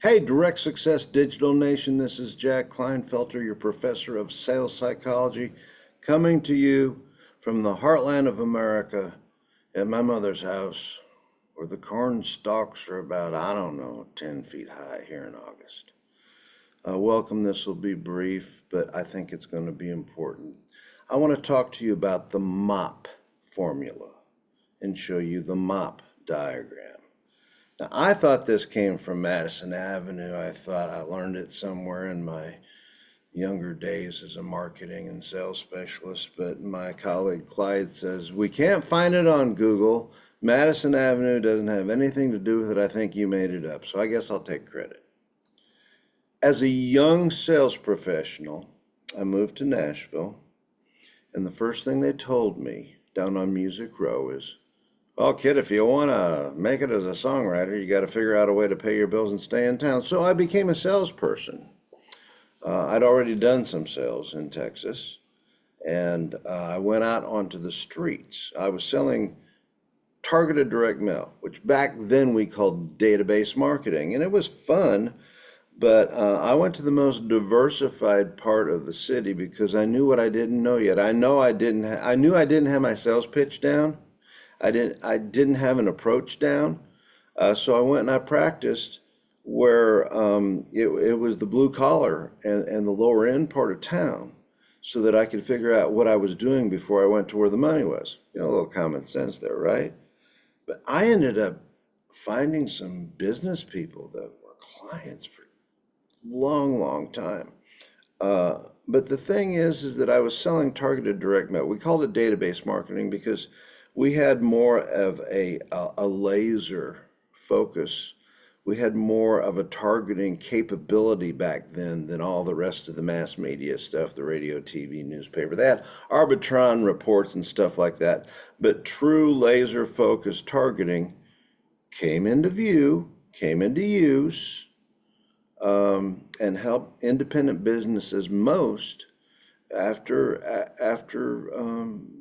Hey, Direct Success Digital Nation, this is Jack Kleinfelter, your professor of sales psychology, coming to you from the heartland of America at my mother's house, where the corn stalks are about, I don't know, 10 feet high here in August. Welcome, this will be brief, but I think it's going to be important. I want to talk to you about the MOP formula and show you the MOP diagram. Now, I thought this came from Madison Avenue. I thought I learned it somewhere in my younger days as a marketing and sales specialist, but my colleague Clyde says, we can't find it on Google. Madison Avenue doesn't have anything to do with it. I think you made it up, so I guess I'll take credit. As a young sales professional, I moved to Nashville, and the first thing they told me down on Music Row is, well, kid, if you want to make it as a songwriter, you got to figure out a way to pay your bills and stay in town. So I became a salesperson. I'd already done some sales in Texas, and I went out onto the streets. I was selling targeted direct mail, which back then we called database marketing, and it was fun. But I went to the most diversified part of the city because I knew what I didn't know yet. I knew I didn't have my sales pitch down. I didn't have an approach down, so I went and I practiced where it was the blue collar and the lower end part of town, so that I could figure out what I was doing before I went to where the money was. A little common sense there, right? But I ended up finding some business people that were clients for a long, long time. But the thing is that I was selling targeted direct mail. We called it database marketing because we had more of a laser focus. We had more of a targeting capability back then than all the rest of the mass media stuff, the radio, TV, newspaper. They had Arbitron reports and stuff like that. But true laser focused targeting came into view, came into use, and helped independent businesses most after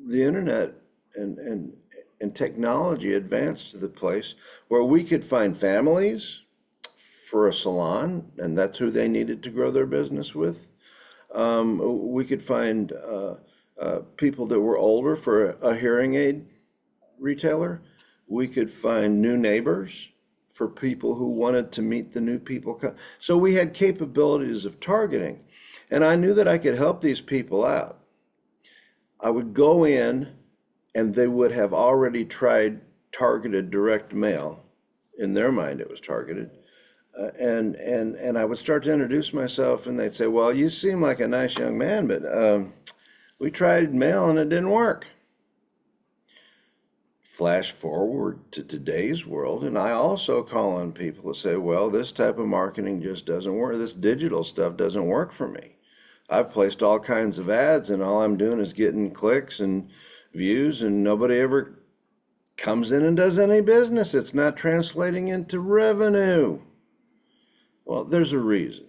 the internet and technology advanced to the place where we could find families for a salon, and that's who they needed to grow their business with. We could find people that were older for a hearing aid retailer. We could find new neighbors for people who wanted to meet the new people. So we had capabilities of targeting, and I knew that I could help these people out. I would go in, and they would have already tried targeted direct mail. In their mind, it was targeted. And I would start to introduce myself, and they'd say, well, you seem like a nice young man, but we tried mail and it didn't work. Flash forward to today's world, and I also call on people to say, well, this type of marketing just doesn't work. This digital stuff doesn't work for me. I've placed all kinds of ads, and all I'm doing is getting clicks and views, and nobody ever comes in and does any business. It's not translating into revenue. Well, there's a reason.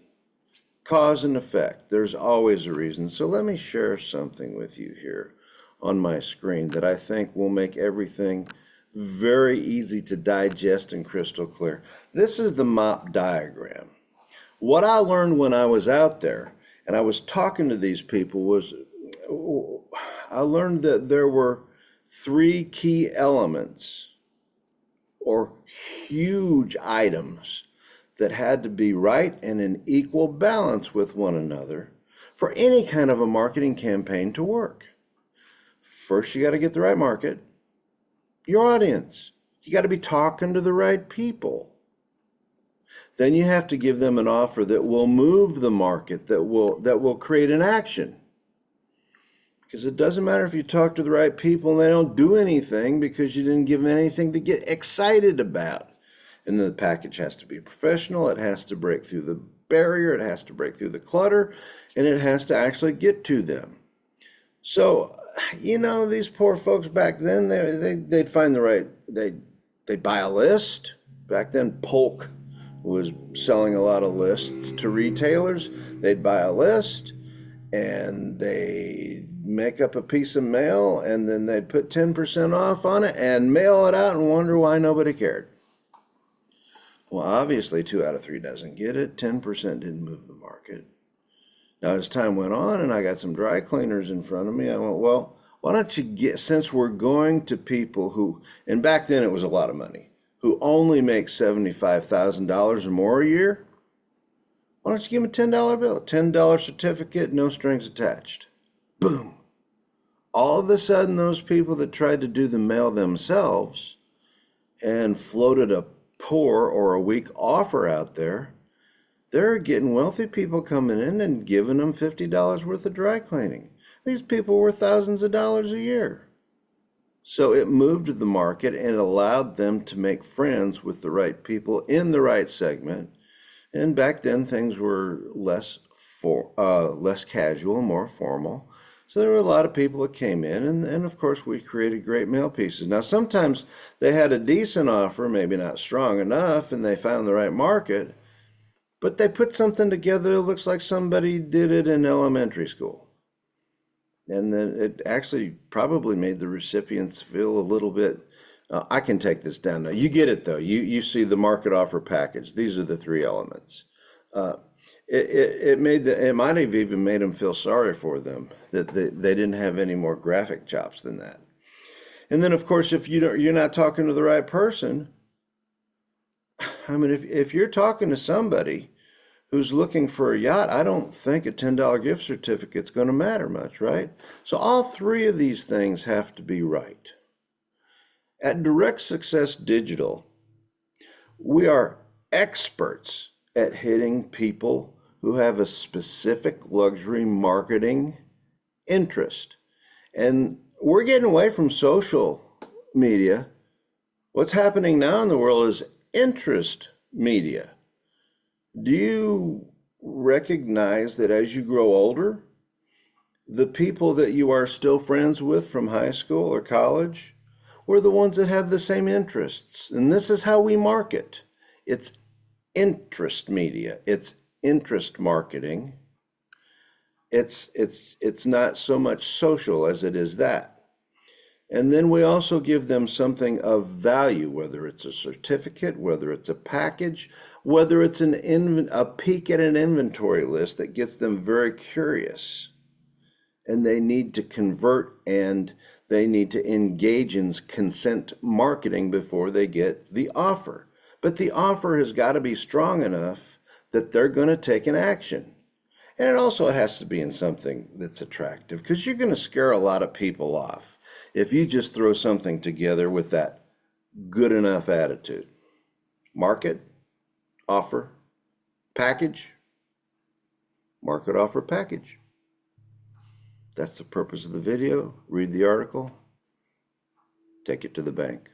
Cause and effect. There's always a reason. So let me share something with you here on my screen that I think will make everything very easy to digest and crystal clear. This is the MOP diagram. What I learned when I was out there and I was talking to these people was I learned that there were three key elements or huge items that had to be right and in equal balance with one another for any kind of a marketing campaign to work. First, you got to get the right market, your audience. You got to be talking to the right people. Then you have to give them an offer that will move the market, that will create an action. Because it doesn't matter if you talk to the right people and they don't do anything because you didn't give them anything to get excited about. And then the package has to be professional. It has to break through the barrier. It has to break through the clutter, and it has to actually get to them. So, these poor folks back then, they'd find the right, they'd buy a list. Back then, Polk was selling a lot of lists to retailers. They'd buy a list, and they'd make up a piece of mail, and then they'd put 10% off on it and mail it out and wonder why nobody cared. Well, obviously 2 out of 3 doesn't get it. 10% didn't move the market. Now, as time went on and I got some dry cleaners in front of me, I went, well, why don't you get, since we're going to people who, and back then it was a lot of money, who only make $75,000 or more a year, why don't you give them a $10 bill, $10 certificate, no strings attached. Boom. All of a sudden, those people that tried to do the mail themselves and floated a poor or a weak offer out there, they're getting wealthy people coming in and giving them $50 worth of dry cleaning. These people were thousands of dollars a year. So it moved the market and allowed them to make friends with the right people in the right segment. And back then things were less casual, more formal. So there were a lot of people that came in, and of course we created great mail pieces. Now sometimes they had a decent offer, maybe not strong enough, and they found the right market, but they put something together that looks like somebody did it in elementary school. And then it actually probably made the recipients feel a little bit, I can take this down now. You get it though. You see the market offer package. These are the 3 elements. Uh, it might have even made them feel sorry for them that they didn't have any more graphic chops than that. And then of course, if you're not talking to the right person, I mean, if you're talking to somebody who's looking for a yacht, I don't think a $10 gift certificate is going to matter much, right? So all 3 of these things have to be right. At Direct Success Digital, we are experts at hitting people who have a specific luxury marketing interest. And we're getting away from social media. What's happening now in the world is interest media. Do you recognize that as you grow older, the people that you are still friends with from high school or college were the ones that have the same interests? And this is how we market. It's interest media. It's interest marketing. It's not so much social as it is that. And then we also give them something of value, whether it's a certificate, whether it's a package, whether it's a peek at an inventory list that gets them very curious. And they need to convert and they need to engage in consent marketing before they get the offer. But the offer has got to be strong enough that they're going to take an action. And it also has to be in something that's attractive, because you're going to scare a lot of people off if you just throw something together with that good enough attitude. Market, offer, package, market, offer, package. That's the purpose of the video. Read the article. Take it to the bank.